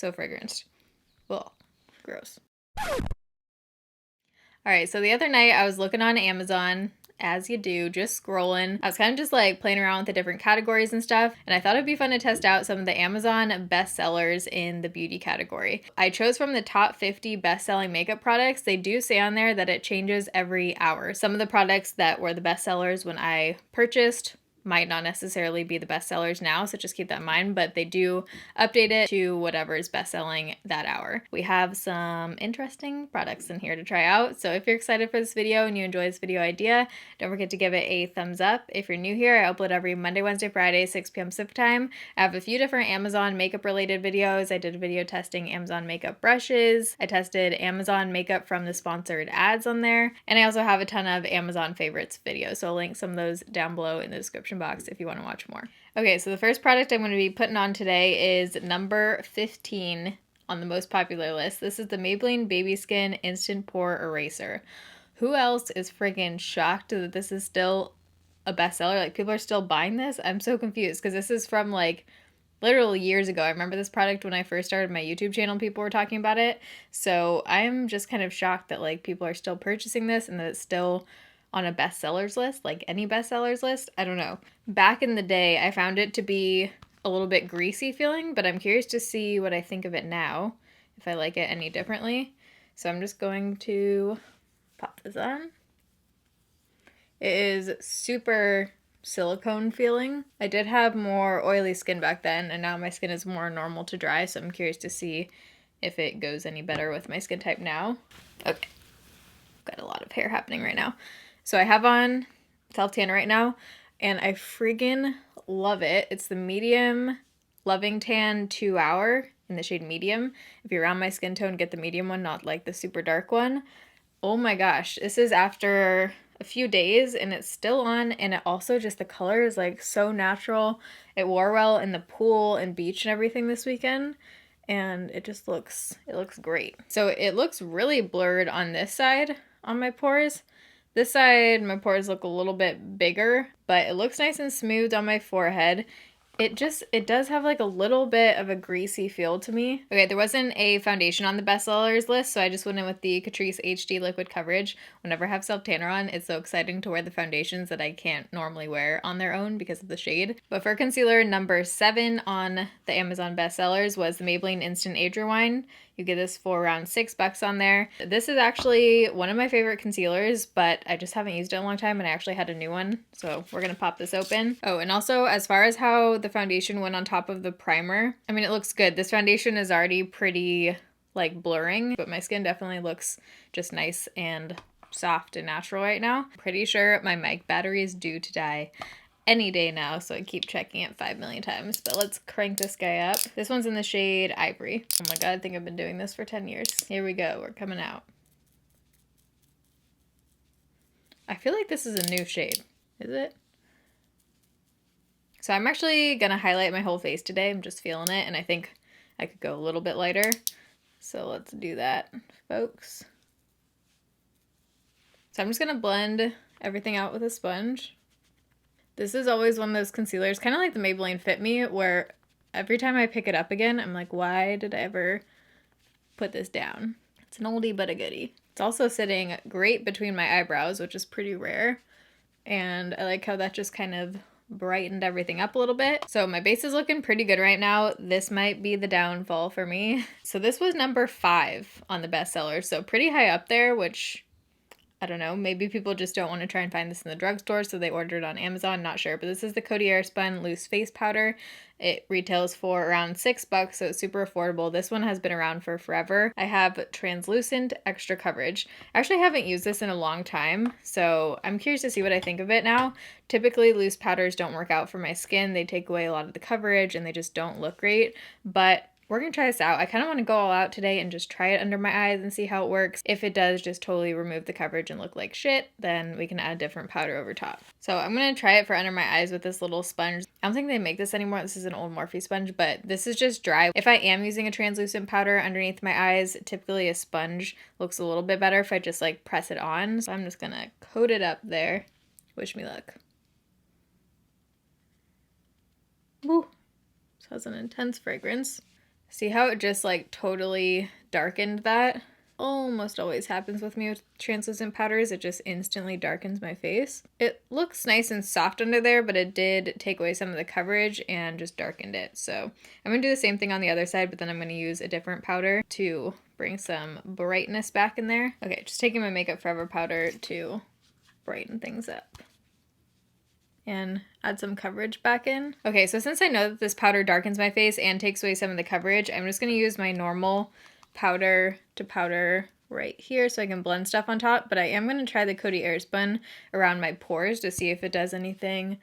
So fragranced. Ugh, gross. Alright, so the other night I was looking on Amazon, as you do, just scrolling. I was kind of just like playing around with the different categories and stuff, and I thought it'd be fun to test out some of the Amazon bestsellers in the beauty category. I chose from the top 50 best-selling makeup products. They do say on there that it changes every hour. Some of the products that were the bestsellers when I purchased might not necessarily be the best sellers now, so just keep that in mind, but they do update it to whatever is best selling that hour. We have some interesting products in here to try out, so if you're excited for this video and you enjoy this video idea, don't forget to give it a thumbs up. If you're new here, I upload every Monday, Wednesday, Friday, 6 p.m. Pacific time. I have a few different Amazon makeup related videos. I did a video testing Amazon makeup brushes. I tested Amazon makeup from the sponsored ads on there, and I also have a ton of Amazon favorites videos, so I'll link some of those down below in the description box if you want to watch more. Okay, so the first product I'm going to be putting on today is number 15 on the most popular list. This is the Maybelline Baby Skin Instant Pore Eraser. Who else is friggin' shocked that this is still a bestseller? Like, people are still buying this? I'm so confused because this is from like literally years ago. I remember this product when I first started my YouTube channel, people were talking about it. So I'm just kind of shocked that like people are still purchasing this and that it's still on a bestsellers list, like any bestsellers list. I don't know. Back in the day, I found it to be a little bit greasy feeling, but I'm curious to see what I think of it now, if I like it any differently. So I'm just going to pop this on. It is super silicone feeling. I did have more oily skin back then, and now my skin is more normal to dry, so I'm curious to see if it goes any better with my skin type now. Okay. Got a lot of hair happening right now. So I have on self-tan right now, and I friggin' love it. It's the medium Loving Tan 2 Hour in the shade medium. If you're around my skin tone, get the medium one, not like the super dark one. Oh my gosh, this is after a few days and it's still on, and it also just, the color is like so natural. It wore well in the pool and beach and everything this weekend, and it just looks great. So it looks really blurred on this side on my pores. This side, my pores look a little bit bigger, but it looks nice and smooth on my forehead. It does have like a little bit of a greasy feel to me. Okay, there wasn't a foundation on the bestsellers list, so I just went in with the Catrice HD Liquid Coverage. Whenever I have self-tanner on, it's so exciting to wear the foundations that I can't normally wear on their own because of the shade. But for concealer, number 7 on the Amazon bestsellers was the Maybelline Instant Age Rewind. You get this for around $6 on there. This is actually one of my favorite concealers, but I just haven't used it in a long time, and I actually had a new one, so we're gonna pop this open. Oh, and also as far as how the foundation went on top of the primer, I mean, it looks good. This foundation is already pretty like blurring, but my skin definitely looks just nice and soft and natural right now. Pretty sure my mic battery is due to die any day now, so I keep checking it 5 million times. But let's crank this guy up. This one's in the shade Ivory. Oh my god, I think I've been doing this for 10 years. Here we go, we're coming out. I feel like this is a new shade. Is it? So I'm actually gonna highlight my whole face today. I'm just feeling it, and I think I could go a little bit lighter. So let's do that, folks. So I'm just gonna blend everything out with a sponge. This is always one of those concealers, kind of like the Maybelline Fit Me, where every time I pick it up again, I'm like, why did I ever put this down? It's an oldie but a goodie. It's also sitting great between my eyebrows, which is pretty rare. And I like how that just kind of brightened everything up a little bit. So my base is looking pretty good right now. This might be the downfall for me. So this was number 5 on the bestsellers, so pretty high up there, which I don't know, maybe people just don't want to try and find this in the drugstore, so they ordered it on Amazon, not sure. But this is the Coty Airspun Loose Face Powder. It retails for around $6, so it's super affordable. This one has been around for forever. I have Translucent Extra Coverage. I actually haven't used this in a long time, so I'm curious to see what I think of it now. Typically, loose powders don't work out for my skin. They take away a lot of the coverage, and they just don't look great. But we're gonna try this out. I kind of want to go all out today and just try it under my eyes and see how it works. If it does just totally remove the coverage and look like shit, then we can add a different powder over top. So I'm gonna try it for under my eyes with this little sponge. I don't think they make this anymore. This is an old Morphe sponge, but this is just dry. If I am using a translucent powder underneath my eyes, typically a sponge looks a little bit better if I just like press it on. So I'm just gonna coat it up there. Wish me luck. Woo! This has an intense fragrance. See how it just like totally darkened that? Almost always happens with me with translucent powders. It just instantly darkens my face. It looks nice and soft under there, but it did take away some of the coverage and just darkened it. So I'm gonna do the same thing on the other side, but then I'm gonna use a different powder to bring some brightness back in there. Okay, just taking my Makeup Forever powder to brighten things up and add some coverage back in. Okay, so since I know that this powder darkens my face and takes away some of the coverage, I'm just gonna use my normal powder to powder right here so I can blend stuff on top, but I am going to try the Coty Airspun around my pores to see if it does anything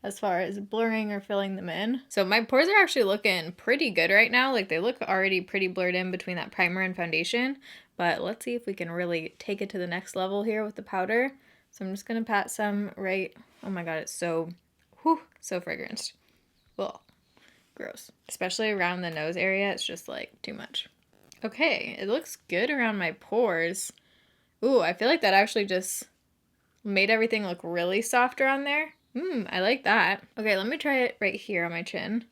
as far as blurring or filling them in. So my pores are actually looking pretty good right now. Like they look already pretty blurred in between that primer and foundation, but let's see if we can really take it to the next level here with the powder. So I'm just going to pat some right, oh my god, it's so, so fragrant. Ugh, gross. Especially around the nose area, it's just like too much. Okay, it looks good around my pores. Ooh, I feel like that actually just made everything look really soft around there. I like that. Okay, let me try it right here on my chin.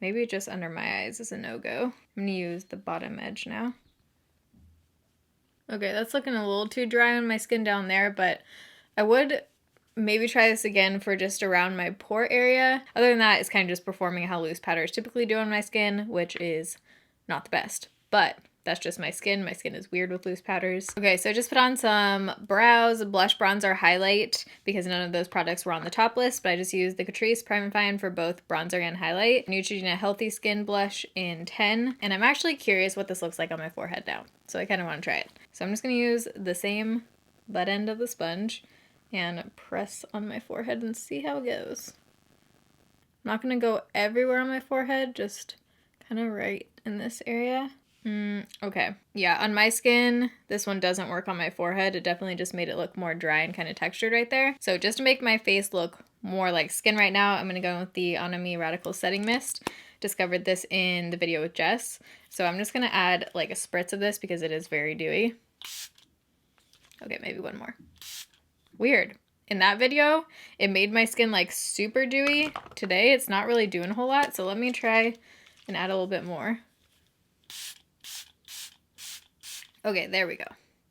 Maybe just under my eyes is a no-go. I'm gonna use the bottom edge now. Okay, that's looking a little too dry on my skin down there, but I would maybe try this again for just around my pore area. Other than that, it's kind of just performing how loose powders typically do on my skin, which is not the best. But that's just my skin. My skin is weird with loose powders. Okay, so I just put on some brows, blush, bronzer, highlight, because none of those products were on the top list, but I just used the Catrice Prime and Fine for both bronzer and highlight. Neutrogena Healthy Skin Blush in 10, and I'm actually curious what this looks like on my forehead now, so I kind of want to try it. So I'm just going to use the same butt end of the sponge and press on my forehead and see how it goes. I'm not going to go everywhere on my forehead, just kind of right in this area. Okay. Yeah, on my skin, this one doesn't work on my forehead. It definitely just made it look more dry and kind of textured right there. So just to make my face look more like skin right now, I'm going to go with the Onami Radical Setting Mist. Discovered this in the video with Jess. So I'm just going to add like a spritz of this because it is very dewy. Okay, maybe one more. Weird. In that video, it made my skin like super dewy. Today, it's not really doing a whole lot. So let me try and add a little bit more. Okay, there we go.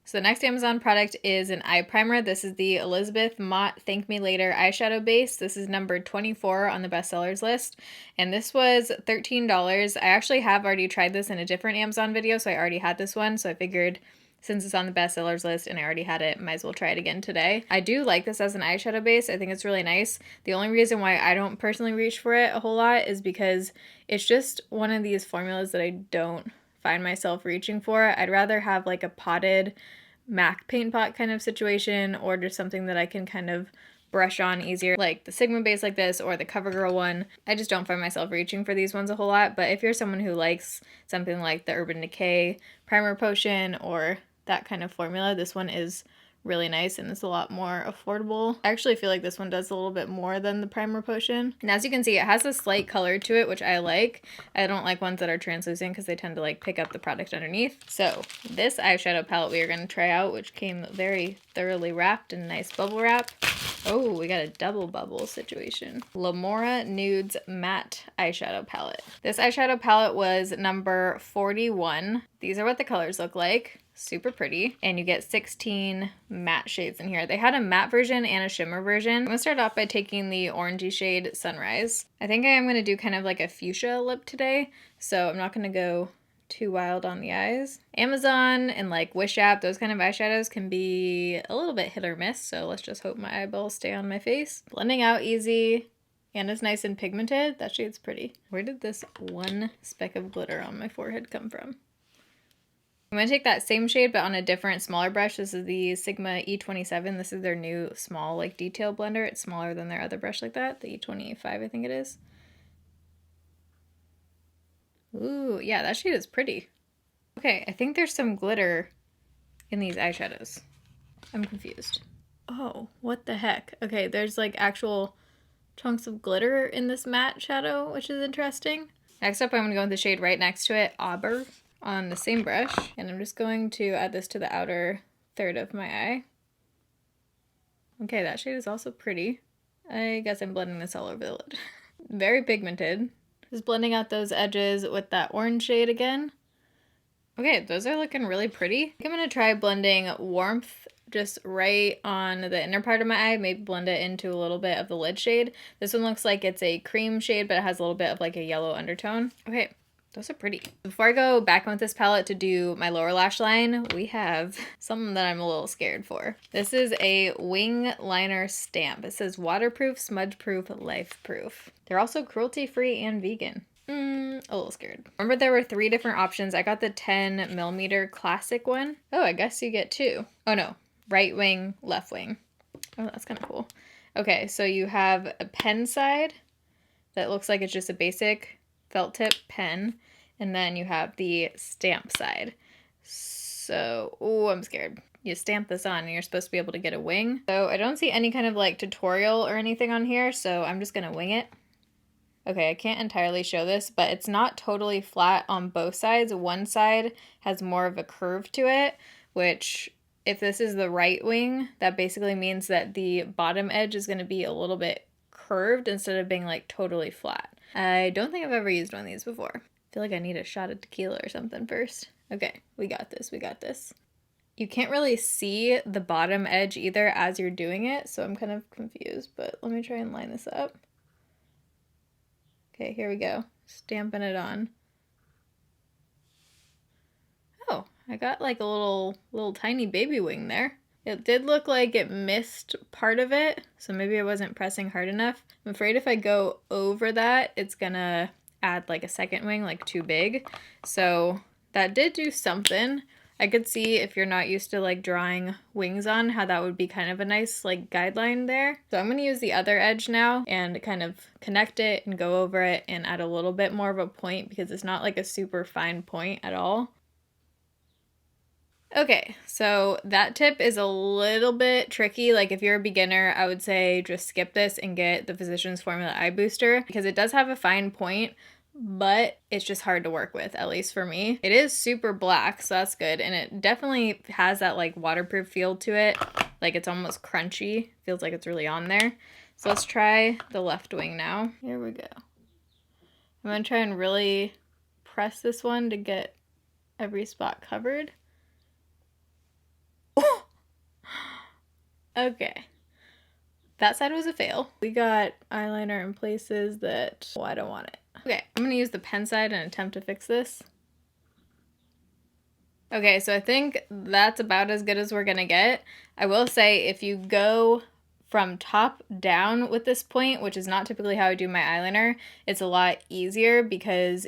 So the next Amazon product is an eye primer. This is the Elizabeth Mott Thank Me Later eyeshadow base. This is number 24 on the bestsellers list. And this was $13. I actually have already tried this in a different Amazon video, so I already had this one. So I figured since it's on the bestsellers list and I already had it, might as well try it again today. I do like this as an eyeshadow base. I think it's really nice. The only reason why I don't personally reach for it a whole lot is because it's just one of these formulas that I don't find myself reaching for. I'd rather have like a potted MAC paint pot kind of situation, or just something that I can kind of brush on easier, like the Sigma base like this or the CoverGirl one. I just don't find myself reaching for these ones a whole lot, but if you're someone who likes something like the Urban Decay Primer Potion or that kind of formula, this one is really nice and it's a lot more affordable. I actually feel like this one does a little bit more than the Primer Potion. And as you can see, it has a slight color to it, which I like. I don't like ones that are translucent because they tend to like pick up the product underneath. So this eyeshadow palette we are going to try out, which came very thoroughly wrapped in nice bubble wrap. Oh, we got a double bubble situation. Lamora Nudes Matte Eyeshadow Palette. This eyeshadow palette was number 41. These are what the colors look like. Super pretty. And you get 16 matte shades in here. They had a matte version and a shimmer version. I'm gonna start off by taking the orangey shade Sunrise. I think I am gonna do kind of like a fuchsia lip today, so I'm not gonna go too wild on the eyes. Amazon and like Wish app, those kind of eyeshadows can be a little bit hit or miss, so let's just hope my eyeballs stay on my face. Blending out easy and it's nice and pigmented. That shade's pretty. Where did this one speck of glitter on my forehead come from? I'm going to take that same shade but on a different smaller brush. This is the Sigma E27. This is their new small like detail blender. It's smaller than their other brush like that, the E25 I think it is. Ooh, yeah, that shade is pretty. Okay, I think there's some glitter in these eyeshadows. I'm confused. Oh, what the heck? Okay, there's like actual chunks of glitter in this matte shadow, which is interesting. Next up, I'm going to go with the shade right next to it, Auber, on the same brush. And I'm just going to add this to the outer third of my eye. Okay, that shade is also pretty. I guess I'm blending this all over the lid. Very pigmented. Just blending out those edges with that orange shade again. Okay, those are looking really pretty. I think I'm gonna try blending warmth just right on the inner part of my eye, maybe blend it into a little bit of the lid shade. This one looks like it's a cream shade, but it has a little bit of like a yellow undertone. Okay, those are pretty. Before I go back on with this palette to do my lower lash line, we have something that I'm a little scared for. This is a wing liner stamp. It says waterproof, smudge-proof, life-proof. They're also cruelty-free and vegan. A little scared. Remember there were 3 different options. I got the 10mm classic one. Oh, I guess you get 2. Oh no, right wing, left wing. Oh, that's kind of cool. Okay, so you have a pen side that looks like it's just a basic felt tip pen, and then you have the stamp side. So, oh, I'm scared. You stamp this on and you're supposed to be able to get a wing. So I don't see any kind of like tutorial or anything on here, so I'm just gonna wing it. Okay, I can't entirely show this, but it's not totally flat on both sides. One side has more of a curve to it, which if this is the right wing, that basically means that the bottom edge is going to be a little bit curved instead of being like totally flat. I don't think I've ever used one of these before. I feel like I need a shot of tequila or something first. Okay, we got this, we got this. You can't really see the bottom edge either as you're doing it, so I'm kind of confused, but let me try and line this up. Okay, here we go. Stamping it on. Oh, I got like a little tiny baby wing there. It did look like it missed part of it, so maybe I wasn't pressing hard enough. I'm afraid if I go over that, it's gonna add like a second wing, like too big. So that did do something. I could see if you're not used to like drawing wings on, how that would be kind of a nice like guideline there. So I'm going to use the other edge now and kind of connect it and go over it and add a little bit more of a point because it's not like a super fine point at all. Okay, so that tip is a little bit tricky. Like if you're a beginner, I would say just skip this and get the Physicians Formula Eye Booster because it does have a fine point, but it's just hard to work with, at least for me. It is super black, so that's good, and it definitely has that like waterproof feel to it. Like it's almost crunchy, feels like it's really on there. So let's try the left wing now. Here we go. I'm gonna try and really press this one to get every spot covered. Okay. That side was a fail. We got eyeliner in places that, oh, I don't want it. Okay, I'm gonna use the pen side and attempt to fix this. Okay, so I think that's about as good as we're gonna get. I will say if you go from top down with this point, which is not typically how I do my eyeliner, it's a lot easier because,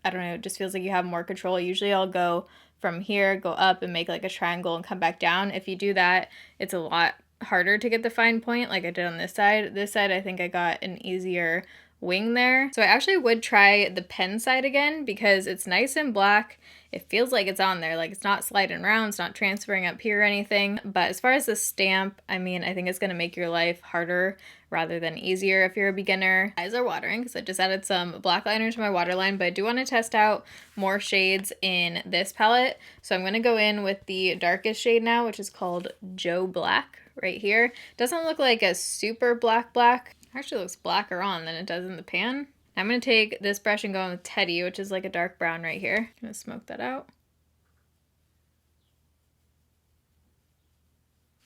I don't know, it just feels like you have more control. Usually I'll go from here, go up and make like a triangle and come back down. If you do that, it's a lot harder to get the fine point like I did on this side. This side, I think I got an easier wing there. So I actually would try the pen side again because it's nice and black. It feels like it's on there, like it's not sliding around, it's not transferring up here or anything. But as far as the stamp, I mean, I think it's going to make your life harder rather than easier if you're a beginner. Eyes are watering because I just added some black liner to my waterline, but I do want to test out more shades in this palette. So I'm going to go in with the darkest shade now, which is called Joe Black right here. Doesn't look like a super black. Actually looks blacker on than it does in the pan. I'm going to take this brush and go in with Teddy, which is like a dark brown right here. I'm going to smoke that out.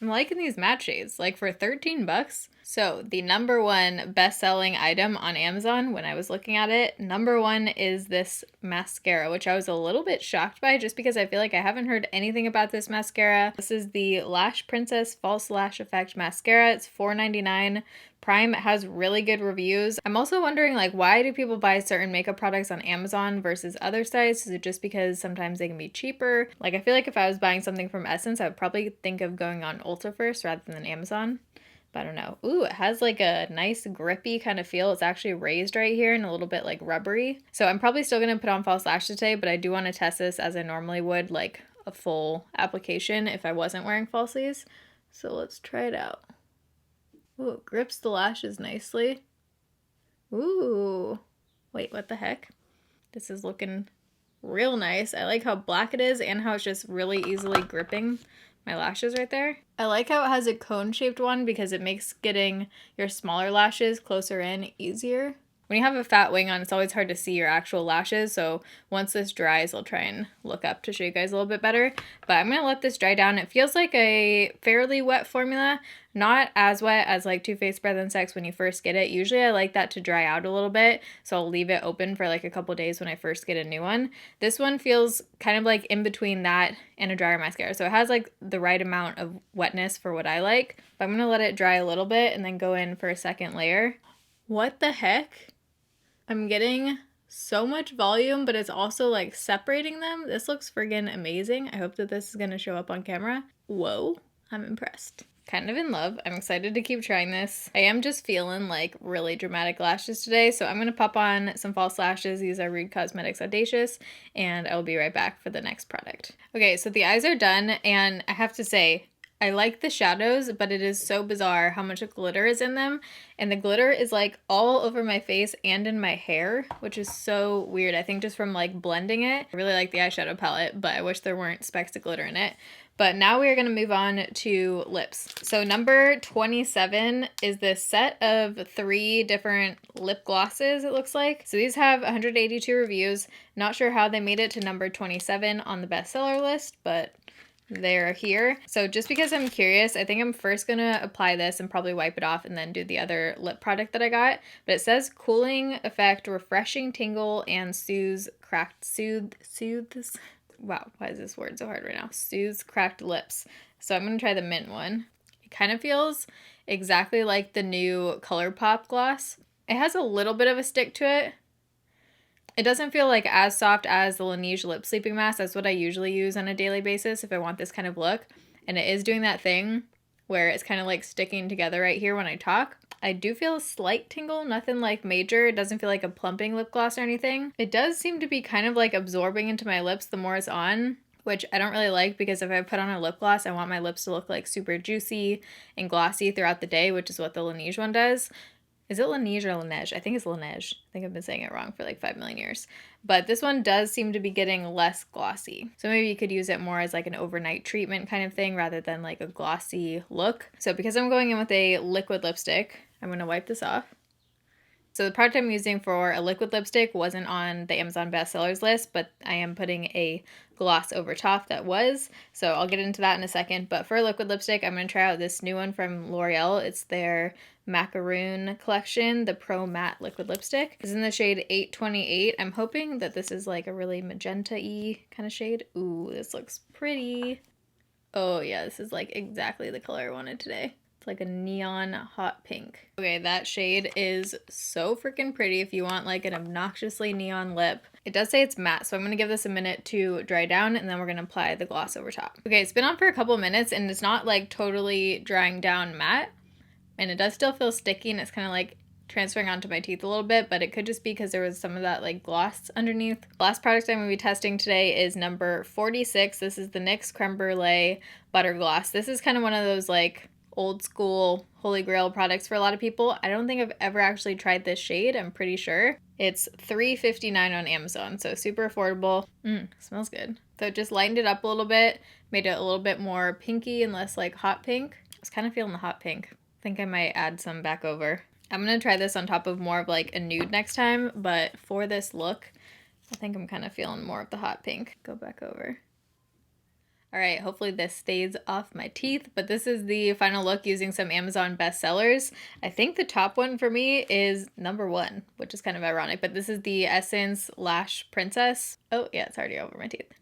I'm liking these matte shades, like for 13 bucks. So the #1 best-selling item on Amazon when I was looking at it, #1 is this mascara, which I was a little bit shocked by just because I feel like I haven't heard anything about this mascara. This is the Lash Princess False Lash Effect Mascara. It's $4.99. Prime has really good reviews. I'm also wondering, like, why do people buy certain makeup products on Amazon versus other sites? Is it just because sometimes they can be cheaper? Like, I feel like if I was buying something from Essence, I would probably think of going on Ulta first rather than Amazon. But I don't know. Ooh, it has like a nice grippy kind of feel. It's actually raised right here and a little bit like rubbery. So I'm probably still going to put on false lashes today, but I do want to test this as I normally would, like a full application if I wasn't wearing falsies. So let's try it out. Ooh, it grips the lashes nicely. Ooh. Wait, what the heck? This is looking real nice. I like how black it is and how it's just really easily gripping my lashes right there. I like how it has a cone-shaped one because it makes getting your smaller lashes closer in easier. when you have a fat wing on, it's always hard to see your actual lashes. So once this dries, I'll try and look up to show you guys a little bit better. But I'm going to let this dry down. It feels like a fairly wet formula. Not as wet as like Too Faced Breath and Sex when you first get it. Usually I like that to dry out a little bit, so I'll leave it open for like a couple days when I first get a new one. This one feels kind of like in between that and a drier mascara. So it has like the right amount of wetness for what I like. But I'm going to let it dry a little bit and then go in for a second layer. What the heck? I'm getting so much volume, but it's also like separating them. This looks friggin' amazing. I hope that this is going to show up on camera. Whoa, I'm impressed. Kind of in love. I'm excited to keep trying this. I am just feeling like really dramatic lashes today, so I'm going to pop on some false lashes. These are Rude Cosmetics Audacious, and I will be right back for the next product. Okay, so the eyes are done, and I have to say, I like the shadows, but it is so bizarre how much glitter is in them, and the glitter is like all over my face and in my hair, which is so weird. I think just from like blending it. I really like the eyeshadow palette, but I wish there weren't specks of glitter in it. But now we are going to move on to lips. So number 27 is this set of 3 different lip glosses, it looks like. So these have 182 reviews. Not sure how they made it to number 27 on the bestseller list, but they're here. So just because I'm curious, I think I'm first gonna apply this and probably wipe it off and then do the other lip product that I got. But it says cooling effect, refreshing tingle, and soothes. Wow, why is this word so hard right now? Soothes cracked lips. So I'm gonna try the mint one. It kind of feels exactly like the new ColourPop gloss. It has a little bit of a stick to it. It doesn't feel like as soft as the Laneige Lip Sleeping Mask. That's what I usually use on a daily basis if I want this kind of look. And it is doing that thing where it's kind of like sticking together right here when I talk. I do feel a slight tingle, nothing like major. It doesn't feel like a plumping lip gloss or anything. It does seem to be kind of like absorbing into my lips the more it's on, which I don't really like because if I put on a lip gloss, I want my lips to look like super juicy and glossy throughout the day, which is what the Laneige one does. Is it Laneige or Laneige? I think it's Laneige. I think I've been saying it wrong for like 5 million years. But this one does seem to be getting less glossy. So maybe you could use it more as like an overnight treatment kind of thing rather than like a glossy look. So because I'm going in with a liquid lipstick, I'm going to wipe this off. So the product I'm using for a liquid lipstick wasn't on the Amazon bestsellers list, but I am putting a gloss over top that was. So I'll get into that in a second. But for a liquid lipstick, I'm going to try out this new one from L'Oreal. It's their Macaroon collection, the Pro Matte Liquid Lipstick. It's in the shade 828. I'm hoping that this is like a really magenta-y kind of shade. Ooh, this looks pretty. Oh yeah, this is like exactly the color I wanted today. It's like a neon hot pink. Okay, that shade is so freaking pretty if you want like an obnoxiously neon lip. It does say it's matte, so I'm going to give this a minute to dry down and then we're going to apply the gloss over top. Okay, it's been on for a couple minutes and it's not like totally drying down matte. And it does still feel sticky and it's kind of like transferring onto my teeth a little bit, but it could just be because there was some of that like gloss underneath. Last product I'm going to be testing today is number 46. This is the NYX Creme Brulee Butter Gloss. This is kind of one of those like old school holy grail products for a lot of people. I don't think I've ever actually tried this shade, I'm pretty sure. It's $3.59 on Amazon, so super affordable. Smells good. So it just lightened it up a little bit, made it a little bit more pinky and less like hot pink. I was kind of feeling the hot pink. I think I might add some back over. I'm going to try this on top of more of like a nude next time, but for this look, I think I'm kind of feeling more of the hot pink. Go back over. All right, hopefully this stays off my teeth, but this is the final look using some Amazon bestsellers. I think the top one for me is number 1, which is kind of ironic, but this is the Essence Lash Princess. Oh yeah, it's already over my teeth.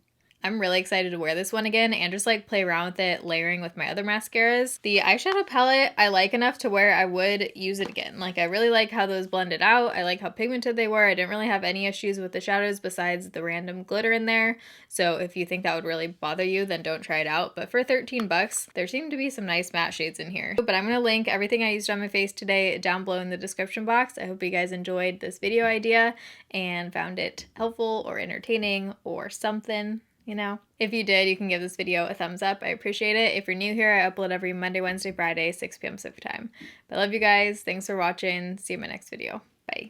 I'm really excited to wear this one again and just like play around with it, layering with my other mascaras. The eyeshadow palette I like enough to where I would use it again. Like I really like how those blended out. I like how pigmented they were. I didn't really have any issues with the shadows besides the random glitter in there. So if you think that would really bother you, then don't try it out. But for 13 bucks, there seem to be some nice matte shades in here. But I'm going to link everything I used on my face today down below in the description box. I hope you guys enjoyed this video idea and found it helpful or entertaining or something. You know, if you did, you can give this video a thumbs up. I appreciate it. If you're new here, I upload every Monday, Wednesday, Friday, 6 p.m. Pacific time. But I love you guys. Thanks for watching. See you in my next video. Bye.